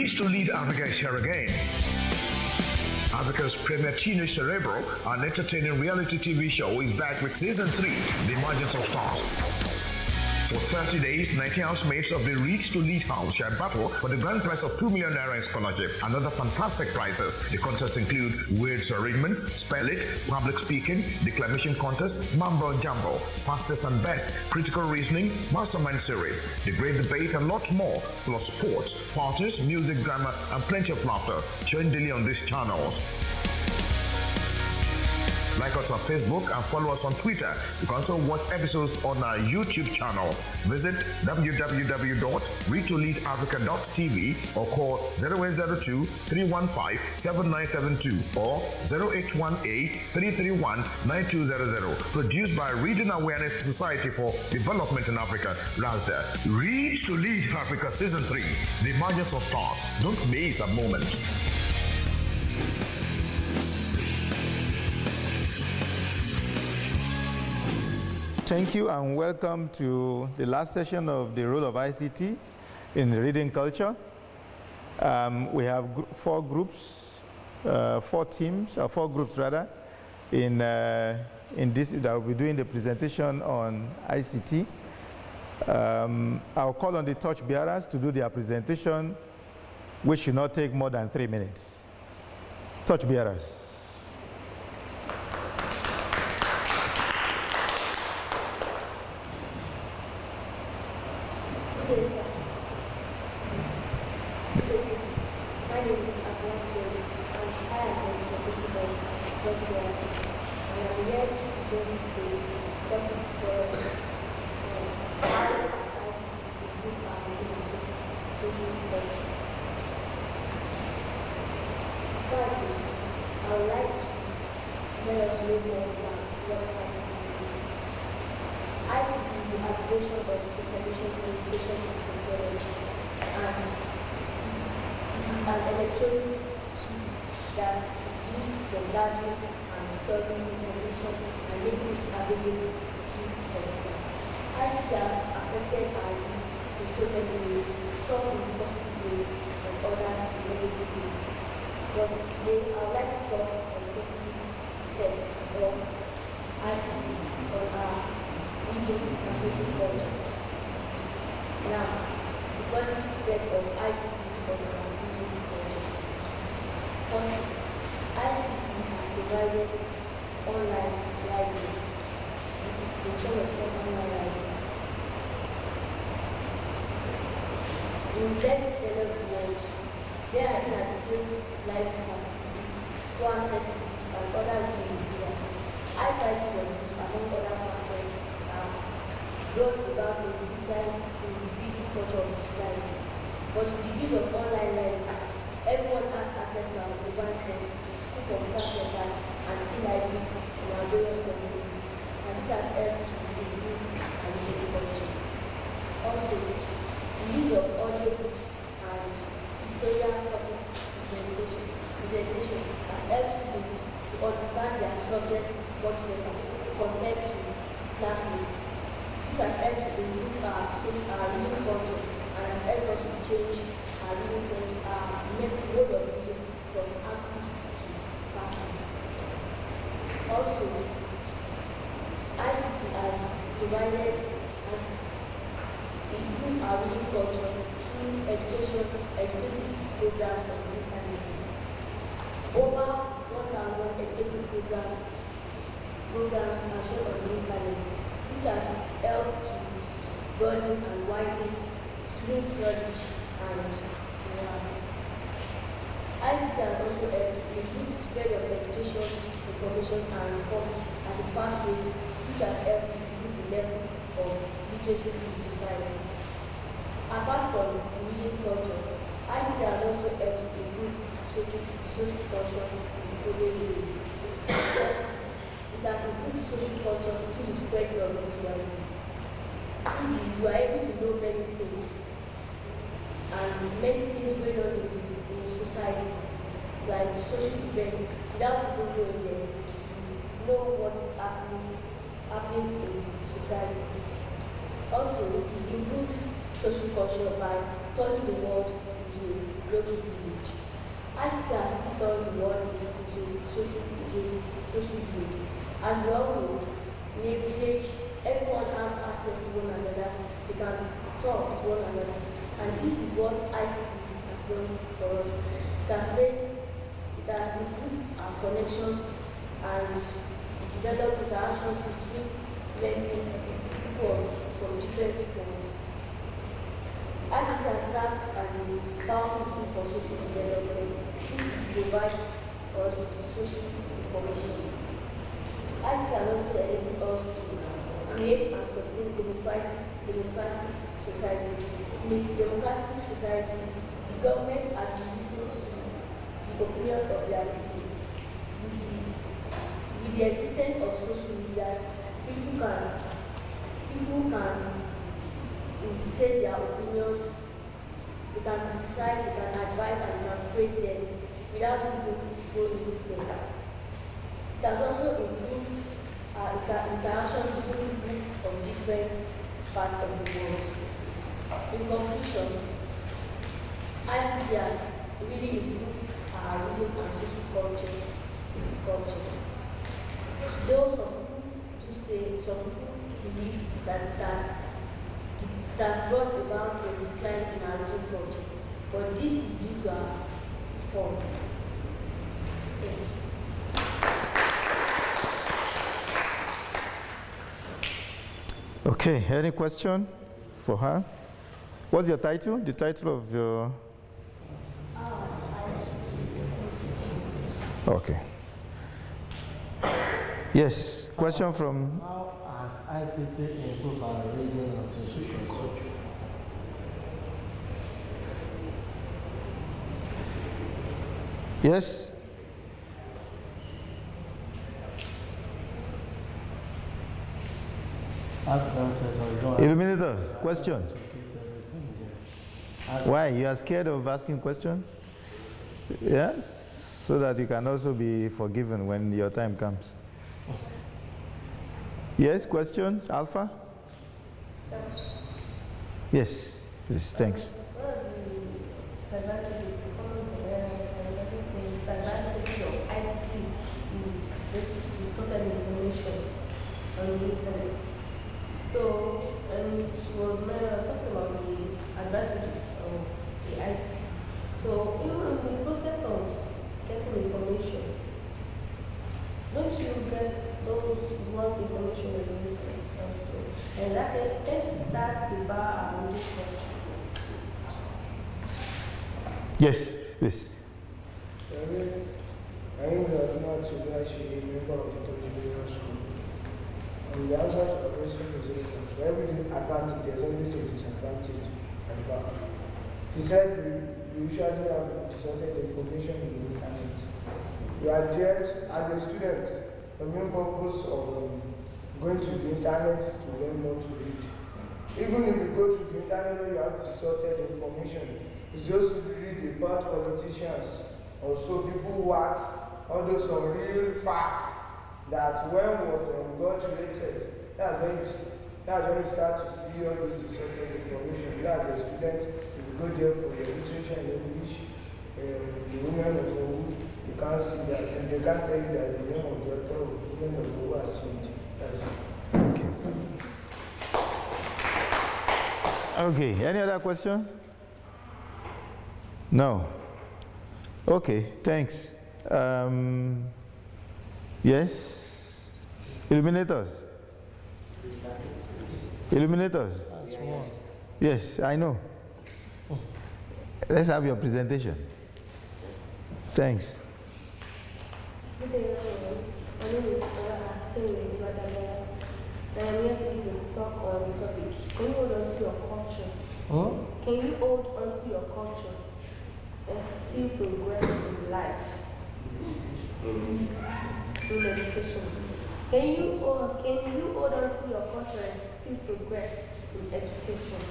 Reach to Lead Africa is here again. Africa's premier teenage cerebral and entertaining reality TV show is back with Season 3, The Emergence of Stars. For 30 days, 90 housemates of the Reach to Lead House shall battle for the grand prize of 2 million naira in scholarship and other fantastic prizes. The contests include words arrangement, spell it, public speaking, declamation contest, mumbo jumbo, fastest and best, critical reasoning, mastermind series, the great debate and lots more, plus sports, parties, music, drama and plenty of laughter, showing daily on these channels. Like us on Facebook and follow us on Twitter. You can also watch episodes on our YouTube channel. Visit www.reachtoleadafrica.tv or call 0802 315 7972 or 0818 331 9200. Produced by Reading Awareness Society for Development in Africa, RASDA. Reach to Lead Africa Season 3, The Emergence of Stars. Don't miss a moment. Thank you and welcome to the last session of the role of ICT in reading culture. We have four groups rather, in this that will be doing the presentation on ICT. I'll call on the torch bearers to do their presentation, which should not take more than 3 minutes. Torch bearers. Also, it improves social culture by turning the world into a global village. ICT has put all the world into a social village. As we all know, in a village, everyone has access to one another. They can talk to one another. And this is what ICT has done for us. It has improved our connections and developed interactions between many people from different points. ICT has served as a powerful tool for social development since it provides us with social information. ICT has also enabled us to create and sustain democratic society. In a democratic society, the government has listened to the opinion of their people. With the existence of social media, people can say their opinions, they can criticize, they can advise, and they can praise them without even going there. It has also improved interactions between people of different parts of the world. In conclusion, ICT has really improved our reading and social culture. Though some people believe that it has brought about a decline in our reading culture, but this is due to our fault. Thanks. Okay, any question for her? What's your title? The title of your... Okay. Yes, question from... How has ICT improved our reading and social culture? Yes? Illuminator, question. Why? You are scared of asking questions? Yes? So that you can also be forgiven when your time comes. Yes, question, Alpha? Yes, yes, thanks. Disadvantage of ICT is total information on the internet. So, she was talking about the advantages of the ICT. So, even in the process of getting information, don't you get those wrong information on the internet also? And that's the bar and reading culture. Yes, yes. I am not actually a member of the Tojibwe school. And the answer to the question is yes. For every advantage, there's always a disadvantage at the back. He said we usually have distorted information in the internet. You are there as a student. The main purpose of going to the internet is to learn more to read. Even if you go to the internet where you have distorted information, it's also to read about politicians, also people who ask all those some real facts that when was God created. That's when you start to see all those distorted information. You as a student, if you go there for your literature in English, the women of who you can't see that, and they can't tell you that the name of the author of the women of who has changed. Okay, any other question? No. Okay, thanks. Yes? Illuminators? Illuminators? Yes, I know. Let's have your presentation. Thanks. Good day, everyone. My name is I am here to talk on the topic. Can you hold on to your culture? Can you hold on to your culture and still progress in life? In education. Can you hold on to your culture and still progress in education?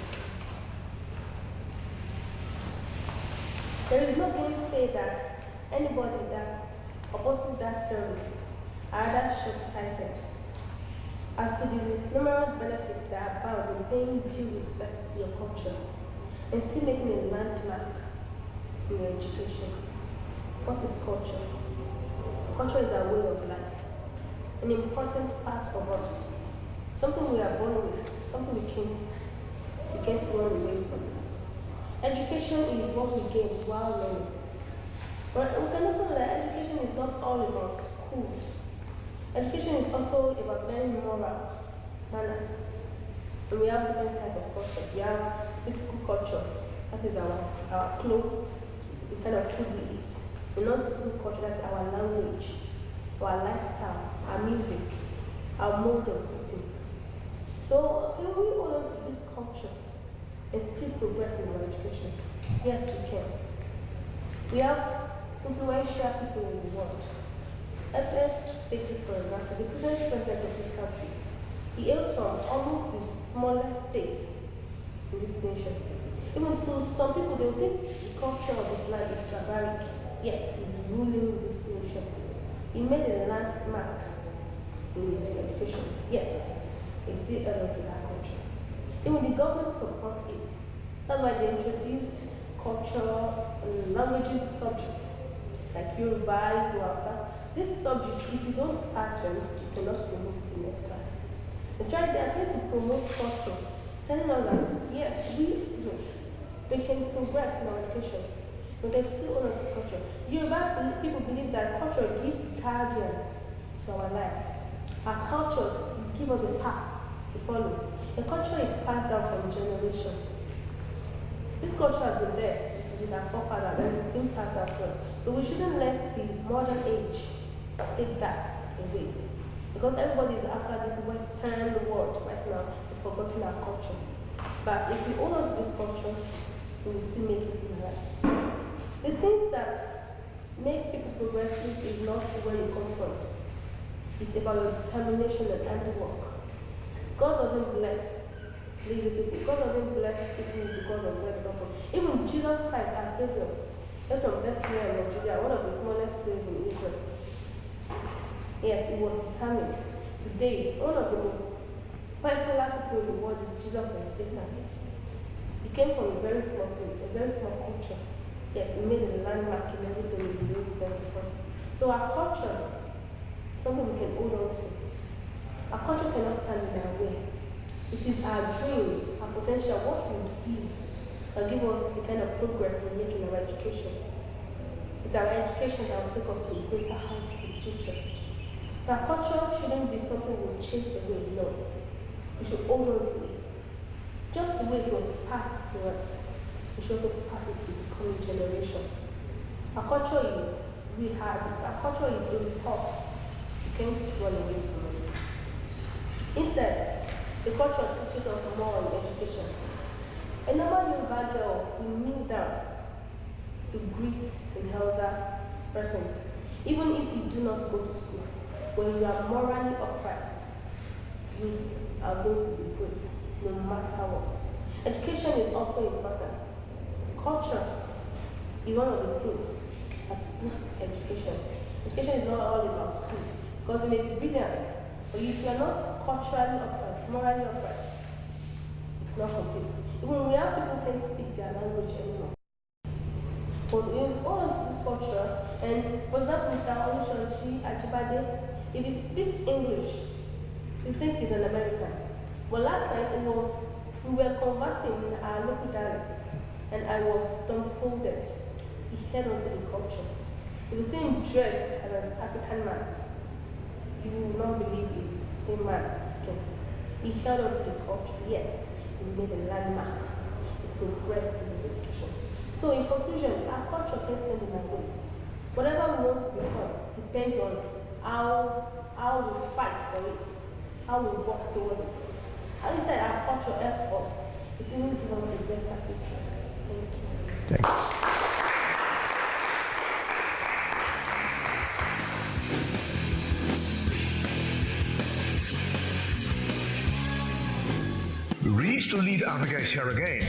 There is no gainsay that anybody that opposes that theory are rather short-sighted as to the numerous benefits that abound in paying due respect to your culture and still making a landmark in education. What is culture? Culture is our way of life, an important part of us, something we are born with, something we can't run away from. Education is what we gain while learning. But we can also know that education is not all about schools. Education is also about learning morals, manners. And we have different types of culture. We have physical culture, that is our clothes, the kind of food we eat. The non-physical culture, that's our language, our lifestyle, our music, our mode of eating. So can we hold on to this culture and still progress in our education? Yes, we can. We have influential people in the world. Let's take this for example. The present president of this country, he hails from almost the smallest states in this nation. Even to some people, they will think the culture of this land is barbaric, yet he's ruling this nation. He made a landmark in his education, yet he still held on to that culture. Even the government supports it. That's why they introduced culture and languages subjects like Yoruba, Hausa. These subjects, if you don't pass them, you cannot promote to the next class. They are trying to promote culture, telling us that, yeah, we students, we can progress in our education, but there's still honor to culture. Yoruba people believe that culture gives guardians to our lives. Our culture gives us a path to follow. The culture is passed down from generation. This culture has been there with our forefathers and it's been passed down to us. So we shouldn't let the modern age take that away. Because everybody is after this Western world right now, we've forgotten our culture. But if we hold on to this culture, we will still make it in life. The things that make people progressive is not where you come from. It's about your determination and handwork. God doesn't bless lazy people. God doesn't bless people because of where they come from. Even Jesus Christ, our Savior, that's from Bethlehem of Judea, one of the smallest places in Israel. Yet he was determined. Today, one of the most popular people in the world is Jesus and Satan. He came from a very small place, a very small culture. Yet he made a landmark in everything he raised them from. So our culture, something we can hold on to. Our culture cannot stand in our way. It is our dream, our potential, what we feel that give us the kind of progress we make in our education. It's our education that will take us to greater heights in the future. So our culture shouldn't be something we chase away, no. We should hold on to it. Just the way it was passed to us, we should also pass it to the coming generation. Our culture is our culture is in us. You can't run away from it. Instead, the culture teaches us more on education. A normal Yoruba girl will kneel down to greet an elder person, even if you do not go to school. When you are morally upright, you are going to be great, no matter what. Education is also important. Culture is one of the things that boosts education. Education is not all about schools, because you may be brilliant, but if you are not culturally upright, morally upright, it's not complete. Even we have people who can't speak their language anymore. But we've all into this culture, and for example, Mr. Olusoji Ajibade, if he speaks English, you think he's an American. But last night we were conversing in our local dialect, and I was dumbfounded. He held on to the culture. If you see him dressed as an African man, you will not believe he's the same man speaking. He held on to the culture, yet he made a landmark. He progressed in his education. So in conclusion, our culture can stand in our way. Whatever we want to become depends on how we fight for it, how we work towards it. How is that our culture helps us? It will give us a better future. Thank you. Thanks. Reads to Lead Africa is here again.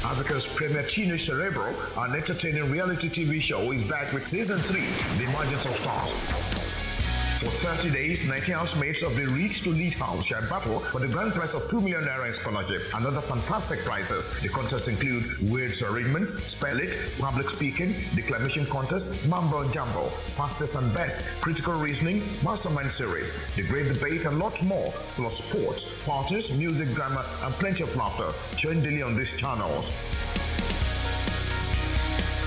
Africa's premier teenage cerebral and entertaining reality TV show is back with Season 3, The Emergence of Stars. For For 30 days, 90 housemates of the Read to Lead House shall battle for the grand prize of 2 million naira in scholarship and other fantastic prizes. The contests include words arrangement, spell it, public speaking, declamation contest, mumbo jumbo, fastest and best, critical reasoning, mastermind series, the great debate, and lots more, plus sports, parties, music, drama, and plenty of laughter, showing daily on these channels.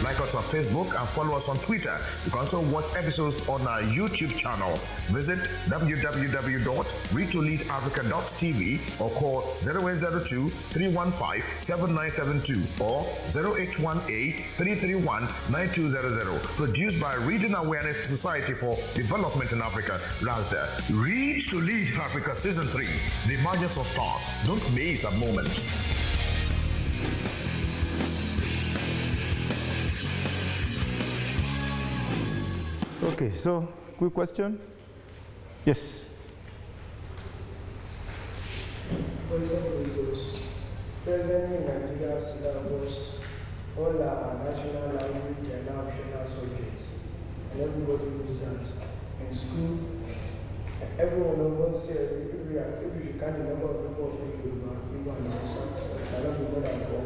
Like us on Facebook and follow us on Twitter. You can also watch episodes on our YouTube channel. Visit www.readtoleadafrica.tv or call 0802-315-7972 or 0818-331-9200. Produced by Reading Awareness Society for Development in Africa, RASDA. Read to Lead Africa Season 3. The Emergence of Stars. Don't miss a moment. Okay, so quick question. Yes. Question is presently in Nigeria's syllabus, all our national language and optional subjects, and everybody knows that. In school, everyone knows if you should count the number of people of Yoruba, people and Hausa, cannot be more than 4 or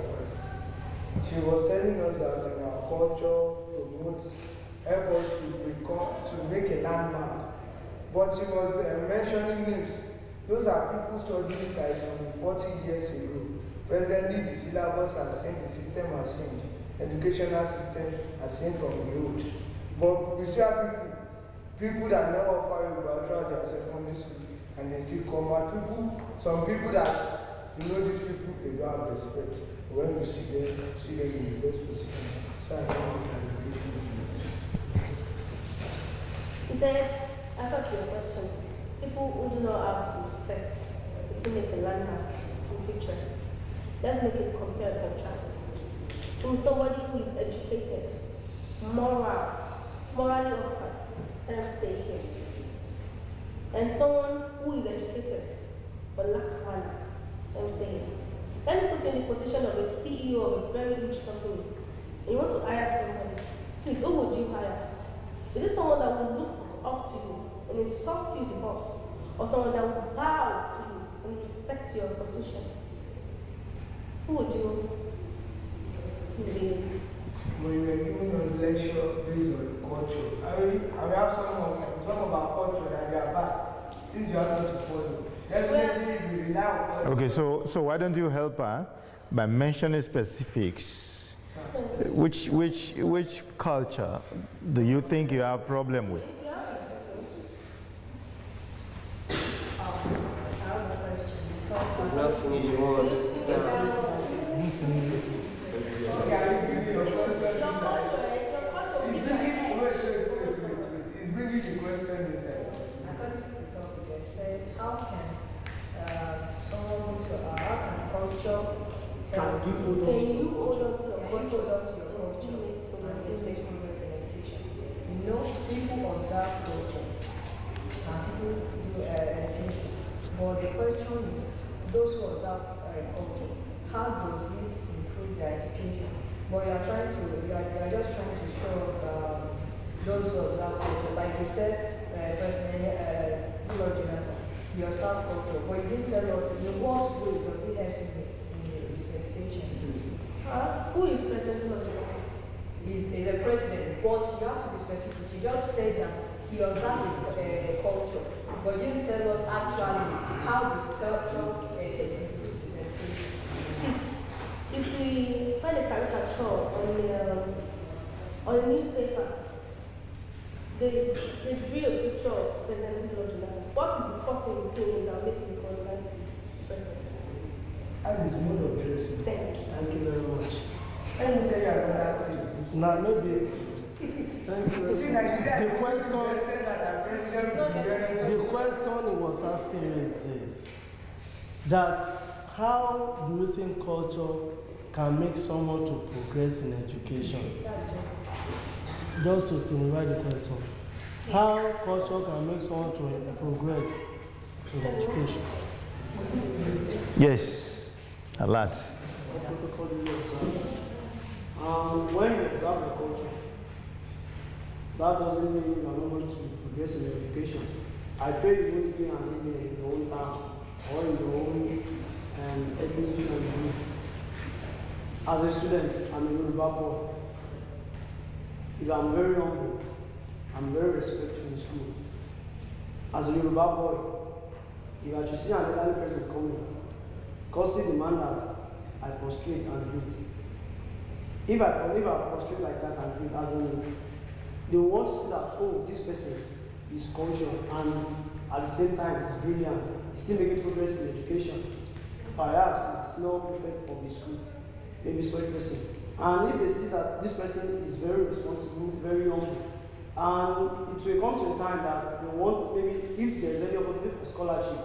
5. She was telling us that in our culture promotes help us to make a landmark. But she was mentioning names. Those are people studying like 40 years ago. Presently, the syllabus has changed, the system has changed. Educational system has changed from the old. But we see people that never offer you throughout their secondary school and they still come out. Some people that, these people, they don't have respect. When you see them in the best position, so I don't want education. He said, answer to your question, people who do not have respect still make a landmark in future. Let's make it compare and contrast. From somebody who is educated, morally upright, and stay here. And someone who is educated but lack manner, and stay here. Let me put in the position of a CEO of a very rich company. And you want to hire somebody. Please, who would you hire? Is it someone that will look up to you and insult you, the boss, or someone that will bow to you and respect your position? Who would you be? When you were giving us lecture based on culture, I have some of our culture that they are bad. Things you have to follow. Definitely we rely on culture. Okay, so why don't you help her by mentioning specifics? Which culture do you think you have a problem with? I have a question. First, It's bringing the question inside. according to the topic, they said, how can culture help? Can you hold on to your culture and still make progress in education? People observe culture and people do education. But the question is, those who observe culture, how does it improve their education? But you are just trying to show us those who observe culture. Like you said, personally, you observe culture, but you didn't tell us in what way does it help in his education? Who is President Nigeria? He's a president, but you have to be specific. You just said that he observed culture, but you didn't tell us actually how this culture improves his education. If we find a caricature on a newspaper, they drew a picture of President Nigeria. What is the first thing we see that will make you recognize this president? As his mode of dressing. Thank you. Thank you very much. Let me tell you another thing. Now, maybe. Thank you. You see, Nigeria The question he was asking is that how do you think culture can make someone to progress in education? Just to simplify the question. How culture can make someone to progress in education? Yes, a lot. When you observe the culture, that doesn't mean you are not going to progress in education. I pray you won't be an alien in your own town or in your own ethnic group. As a student, I'm a Yoruba boy. If I'm very humble, I'm very respectful in school. As a Yoruba boy, if I should see an elderly person coming, causing the man that I prostrate and greet. If I prostrate like that and greet, as in, they want to see that, oh, this person is cultured and at the same time is brilliant, he's still making progress in education. Perhaps he's the senior prefect of the school, maybe such person. And if they see that this person is very responsible, very humble, and it will come to a time that they want, maybe if there's any opportunity for scholarship,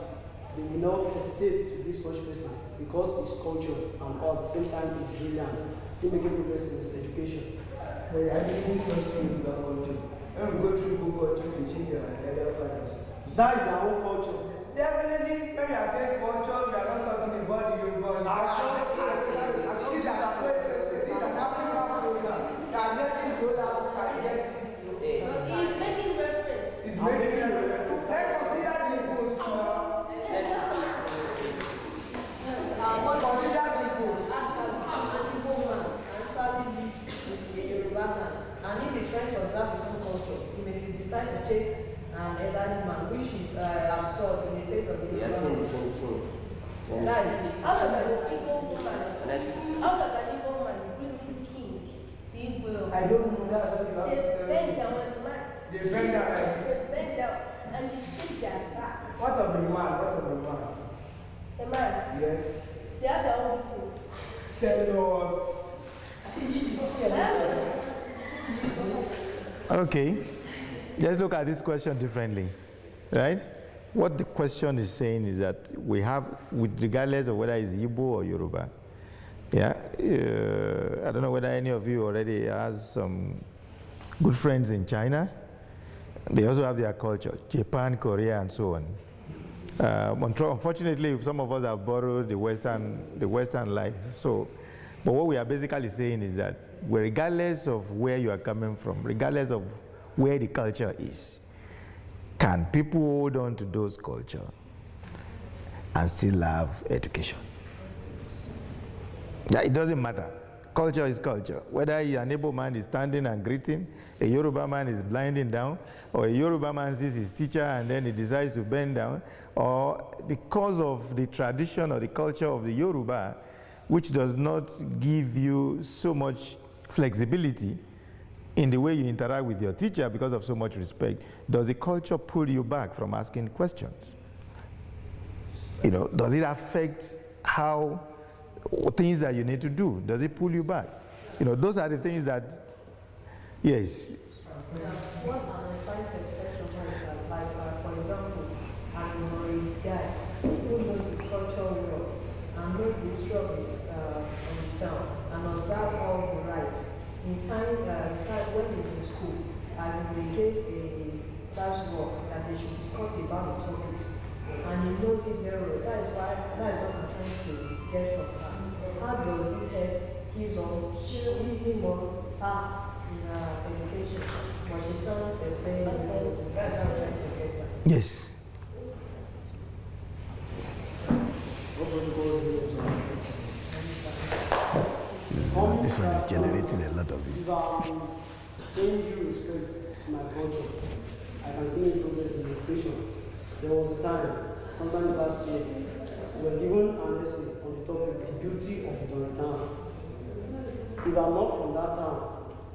they will not hesitate to give such person because he's cultured and at the same time he's brilliant, still making progress in his education. But I didn't question about culture. When we go through book culture, we change our elder fathers. That is our own culture. Definitely, when you are saying culture, we are not talking about the Yoruba. It's an African program. You are letting go out and yes. He's making reference. It's making reference. Let's consider the Igbos now. Consider the Igbos. And if he's trying to observe his own culture, he may decide to take an elderly man, which is absurd in the face of the Yoruba man. That is it. How does an Igbo woman bring king? The Igbo. I don't know that. They bend down on the man. They bend down like this. They bend down and they take their back. What of the man? What of the man? The man, Yes. they have their own meeting. Tell us. Okay, let's look at this question differently, right? What the question is saying is that we have, regardless of whether it's Igbo or Yoruba, yeah, I don't know whether any of you already has some good friends in China. They also have their culture, Japan, Korea, and so on. Unfortunately, some of us have borrowed the Western life. So, but what we are basically saying is that regardless of where you are coming from, regardless of where the culture is, can people hold on to those culture and still have education? Yeah, it doesn't matter. Culture is culture. Whether an Igbo man is standing and greeting, a Yoruba man is blinding down, or a Yoruba man sees his teacher and then he decides to bend down, or because of the tradition or the culture of the Yoruba, which does not give you so much flexibility in the way you interact with your teacher because of so much respect, does the culture pull you back from asking questions? You know, does it affect how things that you need to do? Does it pull you back? You know, those are the things that, yes. What I'm trying to explain to myself, like for example, I'm a guy who knows his culture well and knows the history of his town and observes all the rights. In time when he's in school, as they gave a class work that they should discuss about the topics, and he knows it very well. That is what I'm trying to get from her. How does it help his own him or her in education? But she's trying to explain it. That's what I'm trying to get her. Yes. This one is generating a lot of it. If I'm paying due respect to my culture, I can see any progress in education. There was a time, sometime last year, we were given an essay on the topic, the beauty of the town. If I'm not from that town,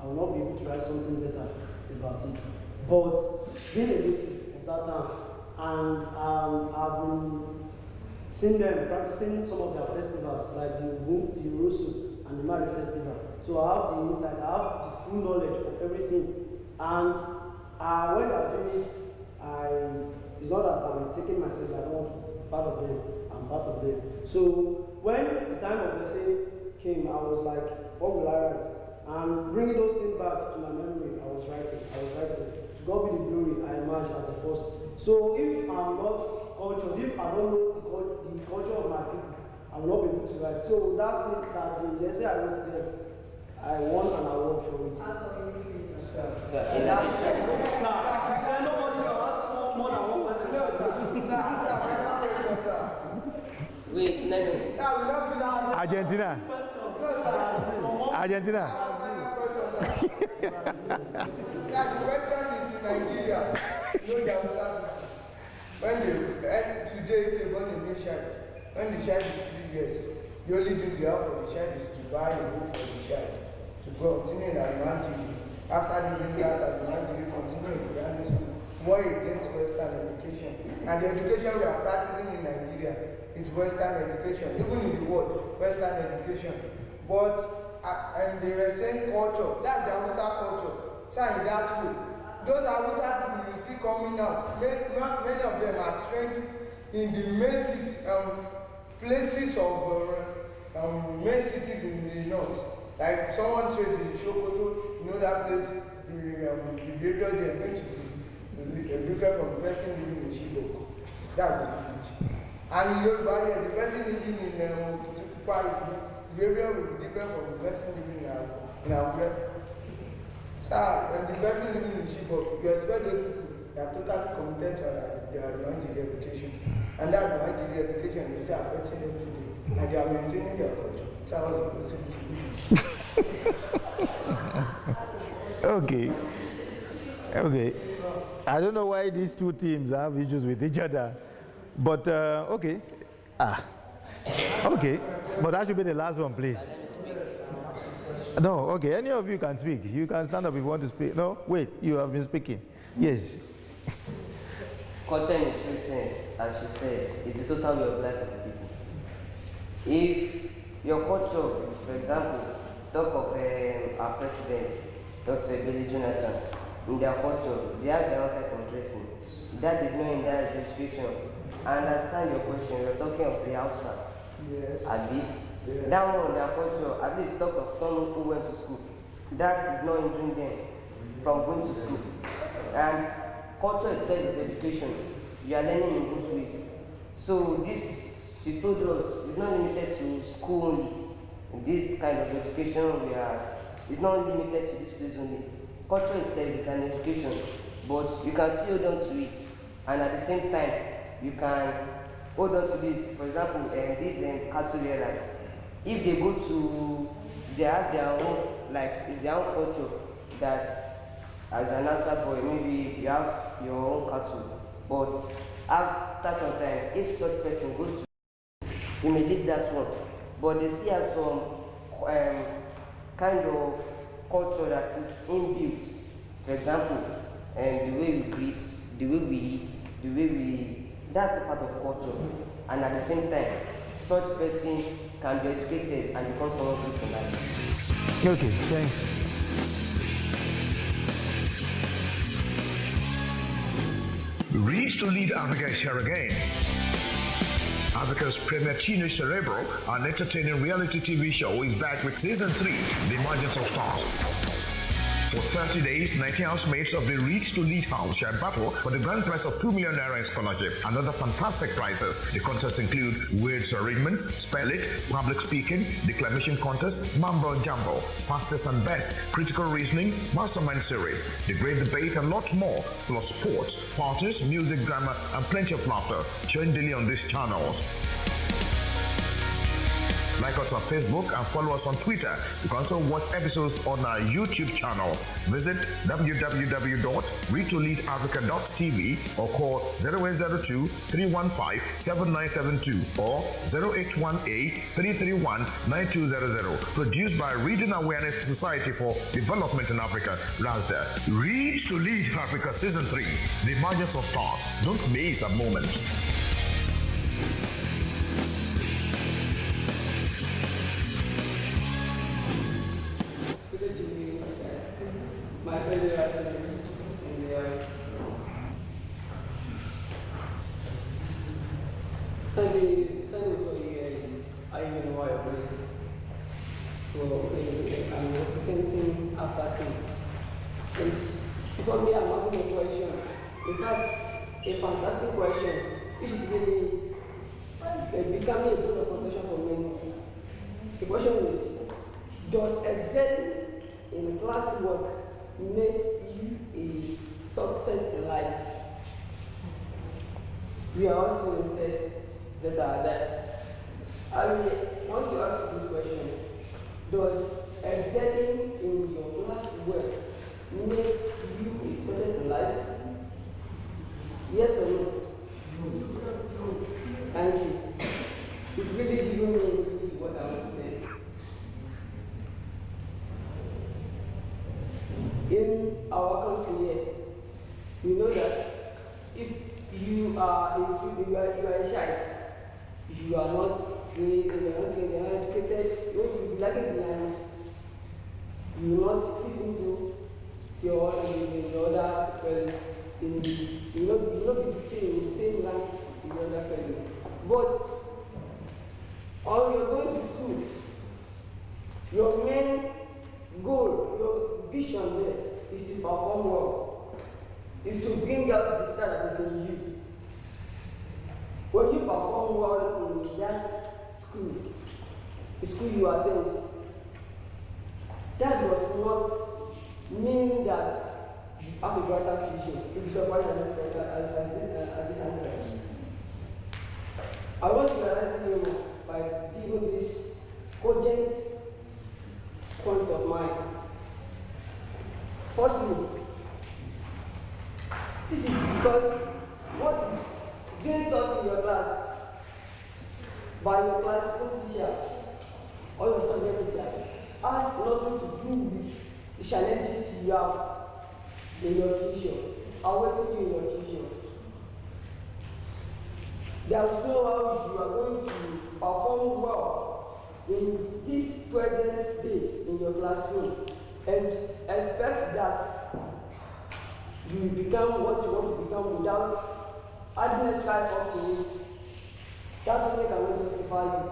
I will not be able to write something better about it. But being a native of that town, and I've been seeing them practicing some of their festivals, like the Urosu and the Mari Festival. So I have the insight, I have the full knowledge of everything. And when I'm doing it, it's not that I'm taking myself, I don't want to be part of them, I'm part of them. So when the time of the essay came, I was like, what will I write? And bringing those things back to my memory, I was writing. To God be the glory, I emerged as the first. So if I'm not cultured, if I don't know the culture of my people, I will not be able to write. So that's it, that the essay I wrote there, I won an award for it. How come you didn't say it? Sir, nobody can ask for more than one person. Wait, let me. Argentina. Argentina. The question is in Nigeria. When today they born a new child, when the child is 3 years, the only thing they have for the child is to buy a book for the child to go continue in Nigeria. After doing that, Nigeria continue in primary school. War against Western education, and the education we are practicing in Nigeria is Western education, even in the world, Western education. But and they were saying culture, that's the Hausa culture. So in that way, those Hausa people you see coming out, many of them are trained in the main cities, places of main cities in the north. Like someone trained in Sokoto, you know that place, the behavior there is going to be different from the person living in Shiboko. That's the language. And in Yoruba, the person living in Tukpa, the behavior will be different from the person living in Akure. So, when the person living in Shiboko, you expect those people that are totally committed to their Nigerian education. And that Nigerian education is still affecting them today. And they are maintaining their culture. So, I was supposed to Okay. Okay. I don't know why these two teams have issues with each other, but okay. Okay. But that should be the last one, please. No, okay. Any of you can speak. You can stand up if you want to speak. No, wait. You have been speaking. Yes. Culture in its true sense, as she said, is the total way of life of the people. If your culture, for example, talk of our president, Dr. Ebele Jonathan, in their culture, they have their own type of dressing. That they know in their education. I understand your question. You're talking of the Hausas. Yes. Abi? Yeah. That one, their culture, at least talk of someone who went to school. That is not hindering them from going to school. And culture itself is education. You are learning in both ways. So this, she told us, is not limited to school only. This kind of education we have, it's not limited to this place only. Culture itself is an education, but you can still hold on to it, and at the same time, you can hold on to this. For example, these cattle rearers, if they go to, they have their own, like it's their own culture. That as an answer boy, maybe you have your own cattle, but after some time, if such person goes to, you may leave that one. But they still have some kind of culture that is inbuilt. For example, the way we greet, the way we eat, the way we, that's a part of culture. And at the same time, such person can be educated and become someone good for life. Okay, thanks. Read to Lead Africa is here again. Africa's premier teenage cerebral and entertaining reality TV show is back with season 3, The Emergence of Stars. For 30 days, 90 housemates of the Reach to Lead house shall battle for the grand prize of 2 million naira in scholarship and other fantastic prizes. The contests include words arrangement, spell it, public speaking, declamation contest, mumble jumble, fastest and best, critical reasoning, mastermind series, the great debate and lots more, plus sports, parties, music, drama and plenty of laughter, showing daily on these channels. Like us on Facebook and follow us on Twitter. You can also watch episodes on our YouTube channel. Visit www.readtoleadafrica.tv or call 0802-315-7972 or 0818-331-9200. Produced by Reading Awareness Society for Development in Africa, RASDA. Read to Lead Africa Season 3, The Emergence of Stars. Don't miss a moment. My fellow athletes in the studying for years, I even know why I play for I'm representing Alpha team. And for me, I'm having a question. In fact, a fantastic question, which is really becoming a point of contention for many. The question is, does excelling in classwork makes you a success in life? We are also going to say that Does excelling in your class well make you a success in life? Yes or no? Thank you. It's really giving me is what I want to say. In our country here, we know that if you are a student, you are a child, you are not trained, you are not educated, when you be lagging behind, you will not fit into your other friends. You will not be the same rank in the other friends. But when you're going to school, your main goal, your vision there is to perform well, is to bring out the star that is in you. When you perform well in that school, the school you attend, that does not mean that you have a brighter future. You'll be surprised at this answer. I want to highlight you by giving this cogent points of mine. Firstly, this is because what is being taught in your class by your class teacher or your subject teacher has nothing to do with the challenges you have in your future, awaiting you in your future. There is no how you are going to perform well in this present day in your classroom and expect that you will become what you want to become without adding extra effort to it. That only cannot justify you.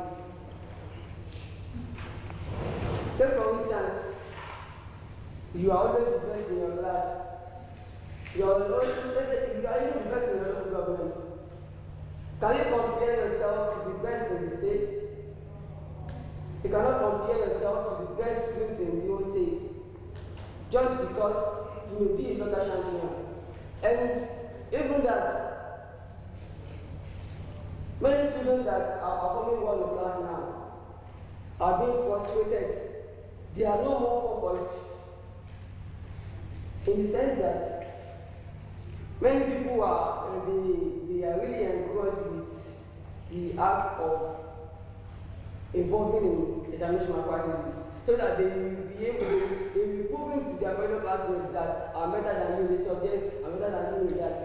Take for instance, you are always the best in your class. You are even the best in your local government. Can you compare yourself to the best in the state? You cannot compare yourself to the best student in your state just because you will be a local champion. And even that, many students that are performing well in class now are being frustrated. They are no more focused in the sense that many people are they are really engrossed with the act of involving in examination malpractices, so that they will be able to be proving to their fellow classmates that are better than you in the subject, are better than you in that.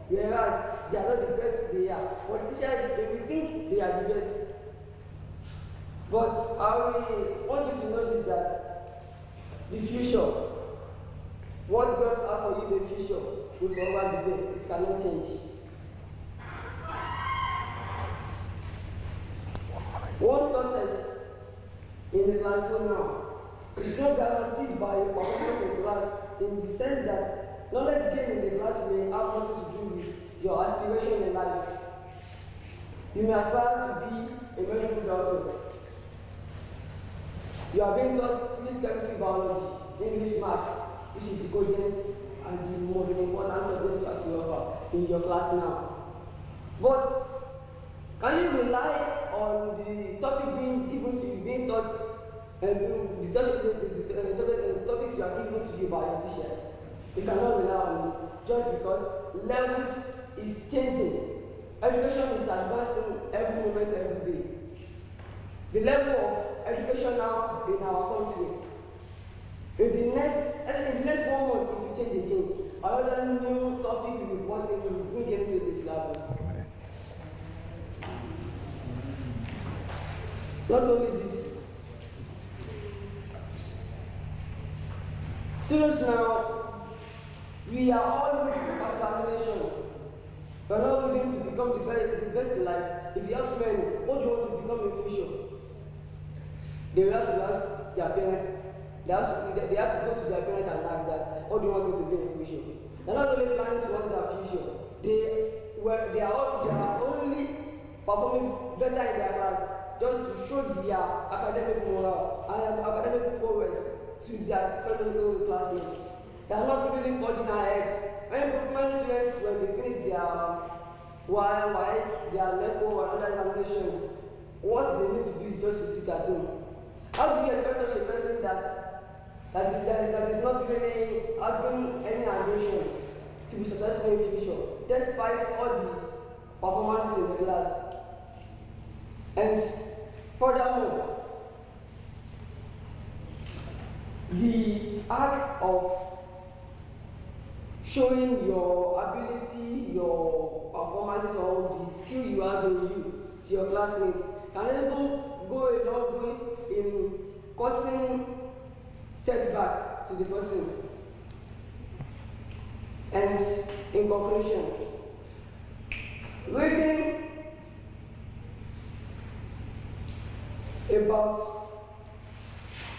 Whereas they are not the best they are. But teachers, they will think they are the best. But I want you to notice that the future, what God has for you in the future, will forever be there. It cannot change. One success in the classroom now is not guaranteed by your performance in class, in the sense that knowledge gained in the class may have nothing to do with your aspiration in life. You may aspire to be a very good doctor. You are being taught physics, chemistry, biology, English, maths, which is the cogent and the most important subjects you have to offer in your class now. But can you rely on the topic being given to you, being taught, the topics you are given to you by your teachers? You cannot rely on it just because levels is changing. Education is advancing every moment, every day. The level of education now in our country, in the next 1 month, it will change again. Another new topic we will get into this level. Not only this, students now, we are all looking to pass examination. We are not looking to become the best in life. If you ask men, what do you want to become in the future? They will have to ask their parents. They have to go to their parents and ask that, what do you want me to do in the future? They are not only planning towards their future. They are only performing better in their class, just to show their academic morale and academic progress to their fellow classmates. They are not really forging ahead. Many students, when they finish their their NECO or another examination, what they need to do is just to sit at home. How do you expect such a that is not really having any ambition to be successful in future, despite all the performances in the class. And furthermore, the act of showing your ability, your performances, or the skill you have in you to your classmates can even go a long way in causing setback to the person. And in conclusion, reading about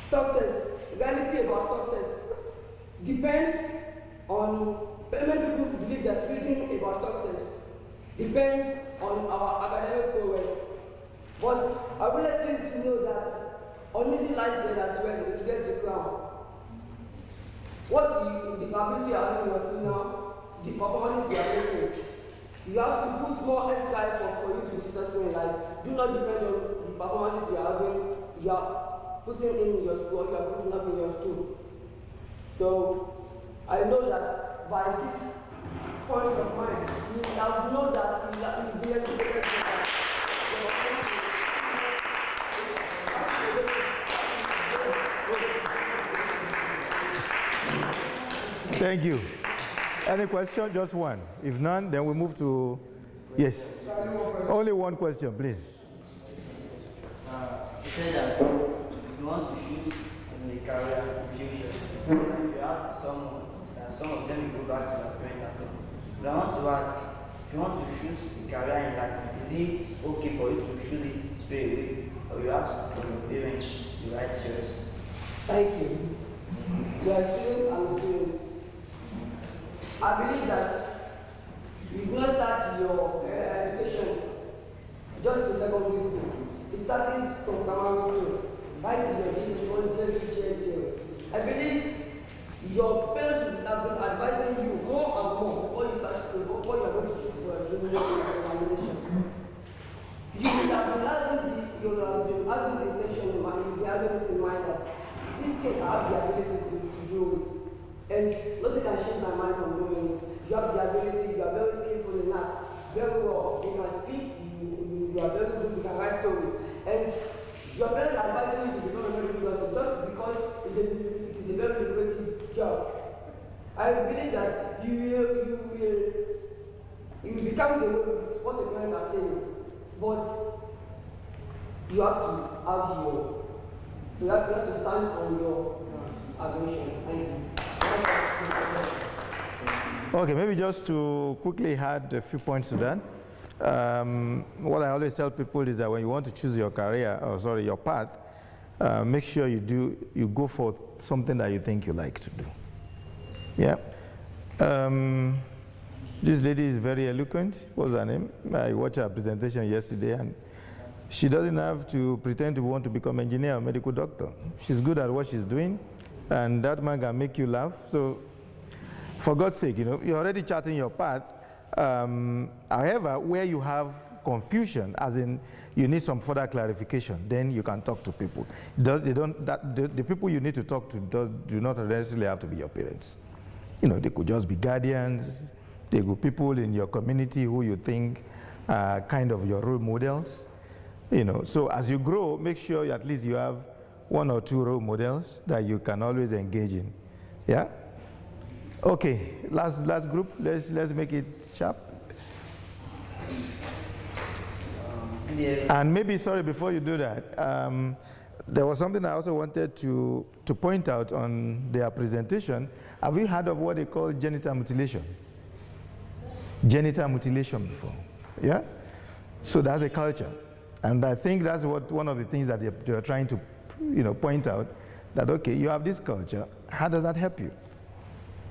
success, reality about success, depends on, many people believe that reading about success depends on our academic progress. But I would like you to know that uneasy lies there that when it gets the crown. The ability you have in your school now, the performances you are making, you have to put more extra effort for you to be successful in life. Do not depend on the performances you are having, you are putting in your school, or you are putting up in your school. So I know that by this point of mine, you have known that you will be able to get Thank you. Any question? Just one. If none, then we move to, yes. Only one question, please. You said that you want to choose in a career in future. If you ask someone, that some of them will go back to their parent at home. But I want to ask, if you want to choose a career in life, is it okay for you to choose it straight away, or you ask from your parents the right choice? Thank you. You are a student, I'm a student. I believe that you do not start your education just in secondary school. It started from primary school, right to your business, GS. I believe your parents should have been advising you more and more before you start school, before you are going to seek for a junior examination. You would have been having this, you would have been having the intention in mind, you would be having it in mind that this thing I have the ability to do with. And nothing can change my mind from doing it. You have the ability, you are very skillful in that, very well. You can speak, you are very good, you can write stories. And your parents are advising you to become a very good doctor just because it is a very lucrative job. I believe that you will become the way with what your parents are saying. But you have to stand on your ambition. Thank you. Okay, maybe just to quickly add a few points to that. What I always tell people is that when you want to choose your career, your path, make sure you go for something that you think you like to do. Yeah. This lady is very eloquent. What's her name? I watched her presentation yesterday, and she doesn't have to pretend to want to become an engineer or medical doctor. She's good at what she's doing, and that man can make you laugh. So, for God's sake, you're already charting your path. However, where you have confusion, as in you need some further clarification, then you can talk to people. The people you need to talk to do not necessarily have to be your parents. They could just be guardians. They could be people in your community who you think are kind of your role models. So as you grow, make sure at least you have one or two role models that you can always engage in. Yeah? Okay, last group, let's make it sharp. And maybe, sorry, before you do that, there was something I also wanted to point out on their presentation. Have you heard of what they call genital mutilation? Genital mutilation before, yeah? So that's a culture. And I think that's one of the things that they're trying to point out, that, okay, you have this culture, how does that help you?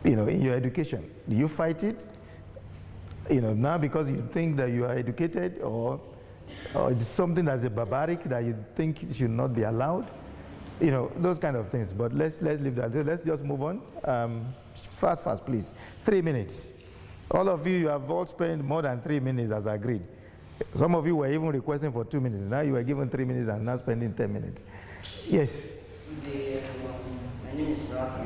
In your education, do you fight it? Now because you think that you are educated, or it's something that's a barbaric that you think should not be allowed? Those kind of things. But let's leave that. Let's just move on. Fast, please. 3 minutes. All of you have all spent more than 3 minutes as agreed. Some of you were even requesting for 2 minutes. Now you are given 3 minutes and not spending 10 minutes. Yes. Good day, everyone. My name is Rafi.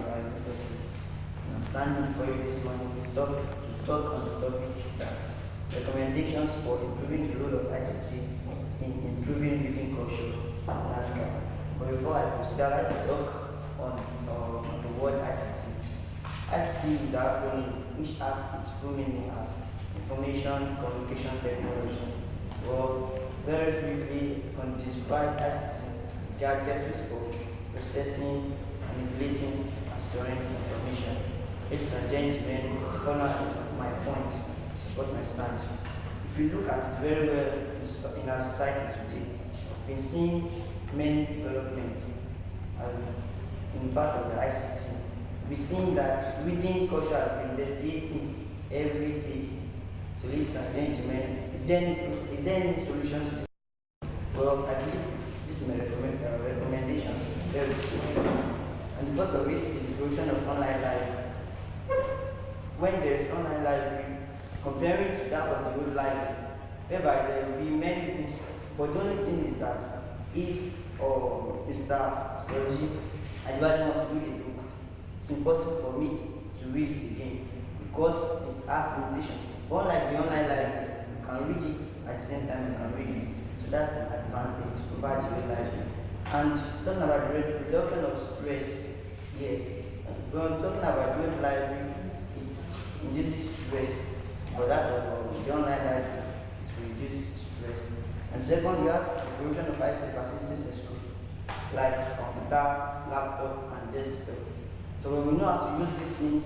I'm standing for you this morning to talk on the topic that recommendations for improving the role of ICT in improving reading culture in Africa. But before I proceed, I'd like to talk on the word ICT. ICT is the acronym which has its full meaning as Information Communication Technology. Well, very briefly, I can describe ICT as a gadget used for processing, manipulating, and storing information. Ladies and gentlemen, to follow my point, to support my stand. If you look at it very well in our society today, we've been seeing many developments in part of the ICT. We've seen that reading culture has been deviating every day. So, ladies and gentlemen, is there any solution to this? Well, I believe this may recommend recommendations very soon. And the first of it is the provision of online library. When there is online library, comparing to that of the old library, whereby there will be many books, but the only thing is that if Mr. Soji, I don't want to read a book, it's impossible for me to read it again because it has limitation. But unlike the online library, you can read it at the same time you can read it. So that's an advantage provided in the library. And talking about the reduction of stress, yes. When talking about the library, it induces stress. But that of the online library, it will reduce stress. And second, you have the provision of ICT facilities in school, like computer, laptop, and desktop. So when we know how to use these things,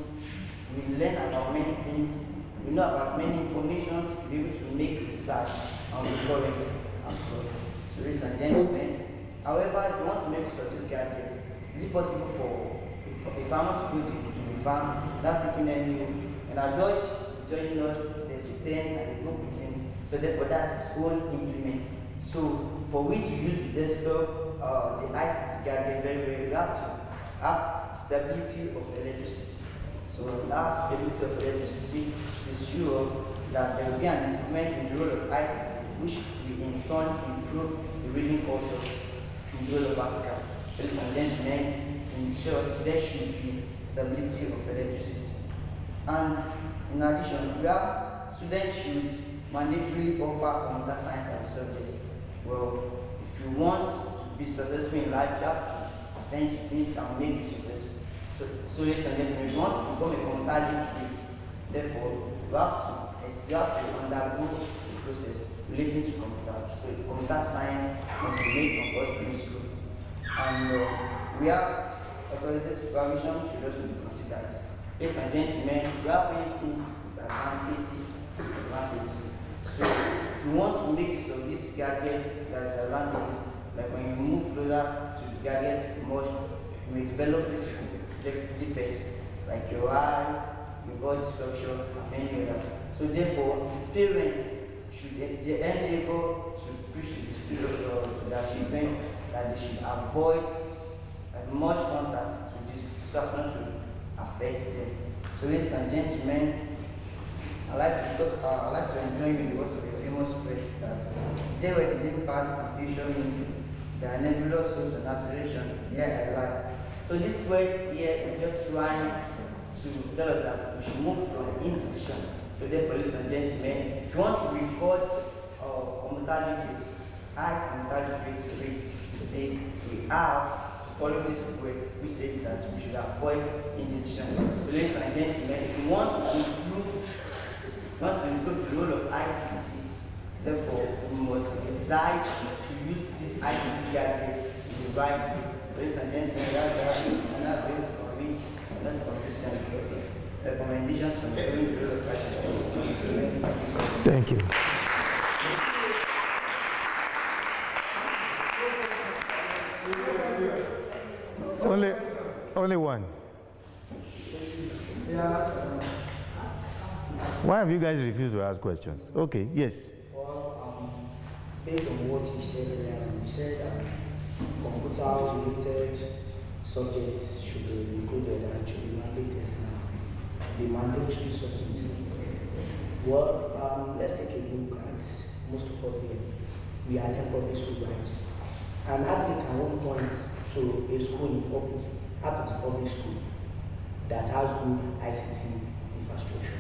we learn about many things, we know about many information, to be able to make research and be current and stuff. So ladies and gentlemen, however, if you want to make use of this gadget, is it possible for a farmer to go to the farm without taking any help? And our judge is judging us, there's a pen and a book with him, so therefore that's his own implement. So for we to use the desktop, the ICT gadget very well, we have to have stability of electricity. So when we have stability of electricity, it is sure that there will be an improvement in the role of ICT, which will in turn improve the reading culture in the whole of Africa. Ladies and gentlemen, in short, there should be stability of electricity. And in addition, we have students should mandatorily offer computer science as a subject. Well, if you want to be successful in life, you have to attend to things that will make you successful. So ladies and gentlemen, if you want to become a computer literate, therefore you have to undergo a process relating to computer. So computer science must be made compulsory in school. And we have authoritative supervision should also be considered. Ladies and gentlemen, we have many things with advantages, disadvantages. So if you want to make use of these gadgets, there are advantages. Like when you move closer to the gadgets much, you may develop physical defects like your eye, your body structure, and many others. So therefore, parents should endeavor to preach to their children that they should avoid as much contact to this so as not to affect them. So ladies and gentlemen, I like to enjoy you the words of a famous poet that there where the deep past and future meet, there are nebulous hopes and aspirations, there I lie. So this poet here is just trying to tell us that we should move from indecision. So therefore, ladies and gentlemen, if you want to record computer literate, high computer literate rate today, we have to follow this poet which says that we should avoid indecision. So ladies and gentlemen, if you want to improve the role of ICT, therefore we must decide to use this ICT gadget in the right way. Ladies and gentlemen, I'm not going to convince, let's confuse recommendations from the role of ICT. Thank you. Only one. Why have you guys refused to ask questions? Okay, yes. Well, based on what you said earlier, you said that computer-related subjects should be included and should be mandated now. The mandatory subjects. Well, let's take a look at most of us here. We attend public school, right? And hardly can one point to a school in public, out of the public school that has good ICT infrastructure.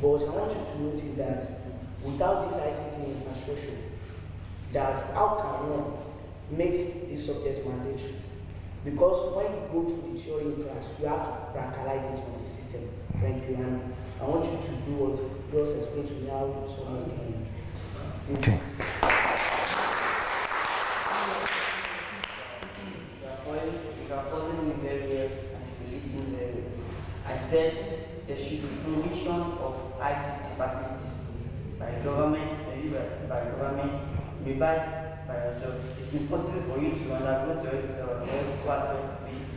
But I want you to notice that without this ICT infrastructure, that how can one make this subject mandatory? Because when you go through the theory in class, you have to practicalize it on the system. Thank you, and I want you to do what you just explained to me how someone can. Okay. If you are following me very well and if you listen very well, I said there should be provision of ICT facilities by government, maybe by government, maybe by yourself. It's impossible for you to undergo theoretical aspect of it.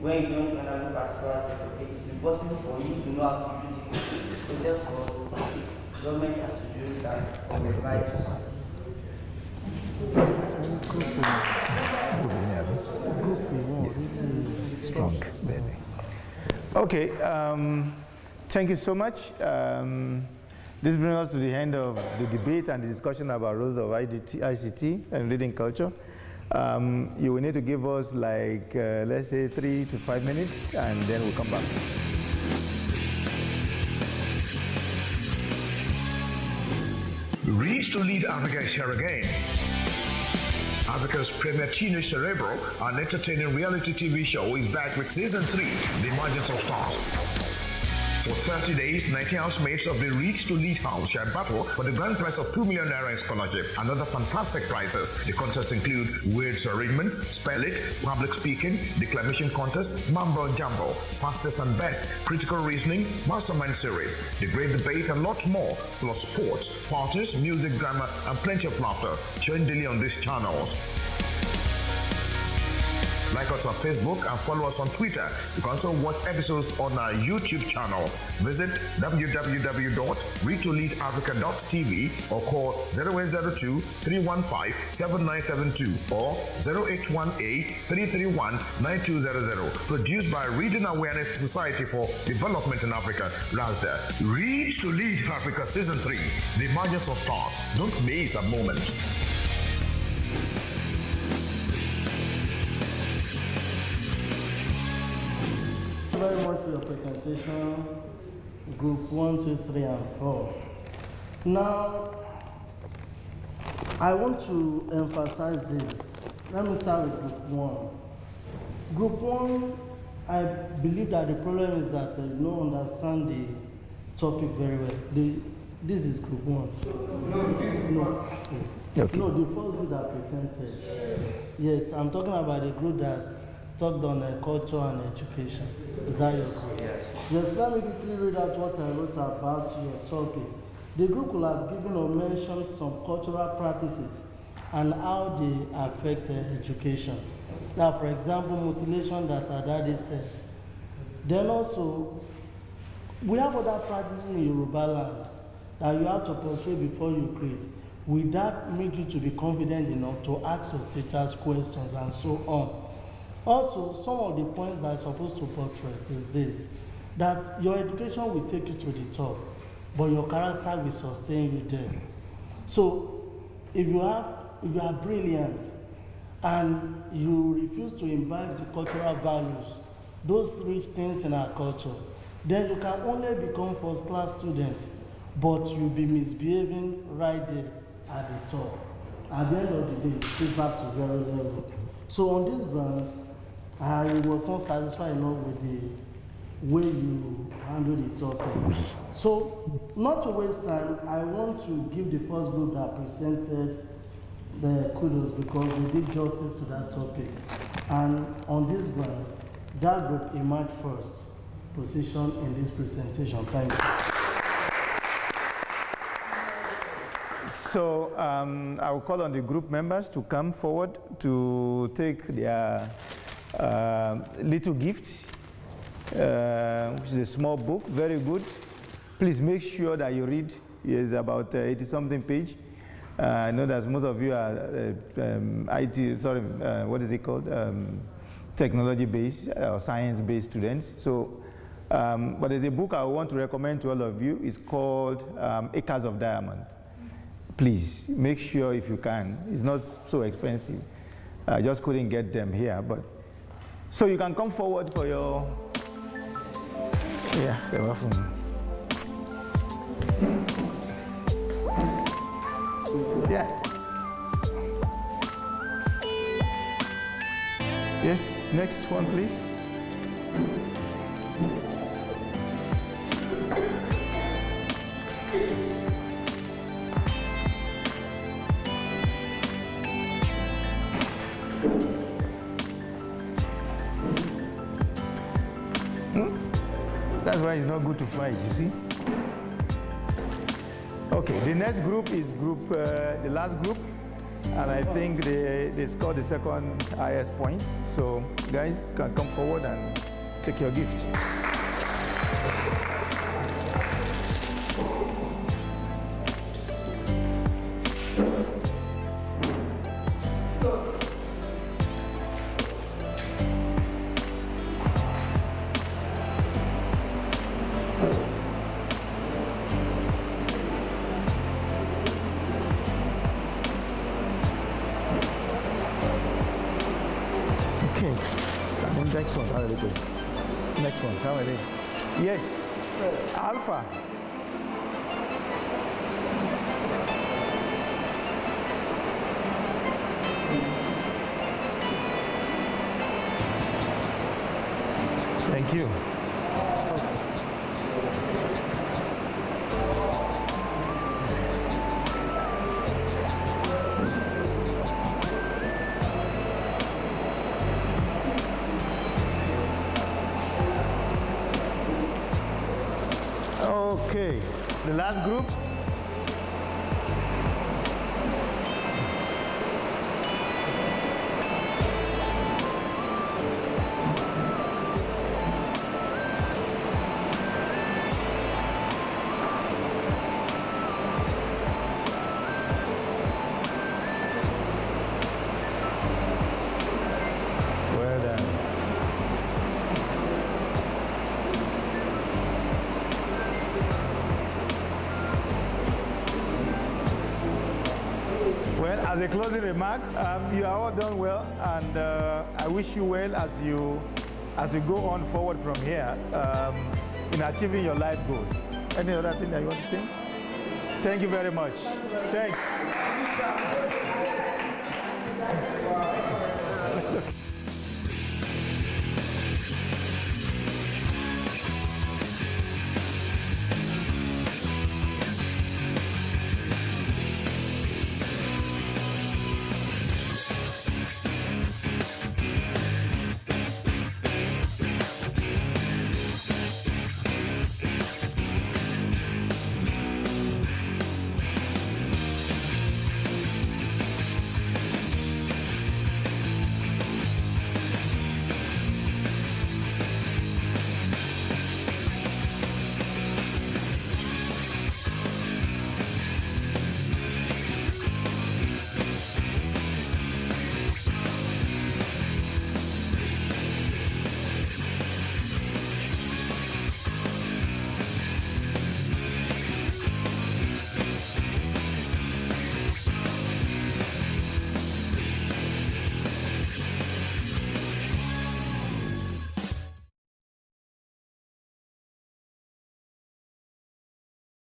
When you don't undergo practical aspect of it, it's impossible for you to know how to use it. So therefore, government has to do that on the right. Strong, baby. Okay, thank you so much. This brings us to the end of the debate and the discussion about roles of ICT and reading culture. You will need to give us like, let's say 3 to 5 minutes, and then we'll come back. Read to Lead Africa is here again. Africa's premier teenage cerebral and entertaining reality TV show is back with season 3, The Emergence of Stars. For 30 days, 90 housemates of the Read to Lead house shall battle for the grand prize of 2 million naira in scholarship and other fantastic prizes. The contests include words arrangement, spell it, public speaking, declamation contest, mambo jumbo, fastest and best, critical reasoning, mastermind series, the great debate and lots more, plus sports, parties, music, drama, and plenty of laughter, showing daily on these channels. Like us on Facebook and follow us on Twitter. You can also watch episodes on our YouTube channel. Visit www.readtoleadafrica.tv or call 0802-315-7972 or 0818-331-9200. Produced by Reading Awareness Society for Development in Africa, RASDA. Read to Lead Africa Season 3, The Emergence of Stars. Don't miss a moment. Thank you very much for your presentation, Group 1, 2, 3, and 4. Now, I want to emphasize this. Let me start with Group 1. Group 1, I believe that the problem is that you don't understand the topic very well. This is Group 1. No. Okay. No, the first group that presented. Yes, I'm talking about the group that talked on culture and education. Is that your group? Yes. Yes, let me quickly read out what I wrote about your topic. The group will have given or mentioned some cultural practices and how they affect education. Now, for example, mutilation that Adadi said. Then also, we have other practices in Yoruba land that you have to pursue before you create. Will that make you to be confident enough to ask your teachers questions and so on? Also, some of the points that I'm supposed to buttress is this, that your education will take you to the top, but your character will sustain you there. So, if you are brilliant and you refuse to imbibe the cultural values, those rich things in our culture, then you can only become first-class student, but you'll be misbehaving right there at the top. At the end of the day, it's back to 0 level. So on this ground, I was not satisfied enough with the way you handle the topic. So, not to waste time, I want to give the first group that presented the kudos because they did justice to that topic. And on this ground, that group emerged first position in this presentation. Thank you. So I will call on the group members to come forward to take their little gift, which is a small book, very good. Please make sure that you read. It's about 80-something page. I know that most of you are technology-based or science-based students. So, but there's a book I want to recommend to all of you. It's called Acres of Diamond. Please, make sure if you can. It's not so expensive. I just couldn't get them here, but so you can come forward for your, yeah, you're welcome. Yeah. Yes, next one, please. That's why it's not good to fight, you see? Okay, the next group is the last group, and I think they scored the second highest points. So guys can come forward and take your gift. Okay, and then next one, how are they going? Next one, how are they? Yes, Alpha. Thank you. Okay, the last group. Well done. Well, as a closing remark, you are all done well, and I wish you well as you go on forward from here in achieving your life goals. Any other thing that you want to say? Thank you very much. Thanks.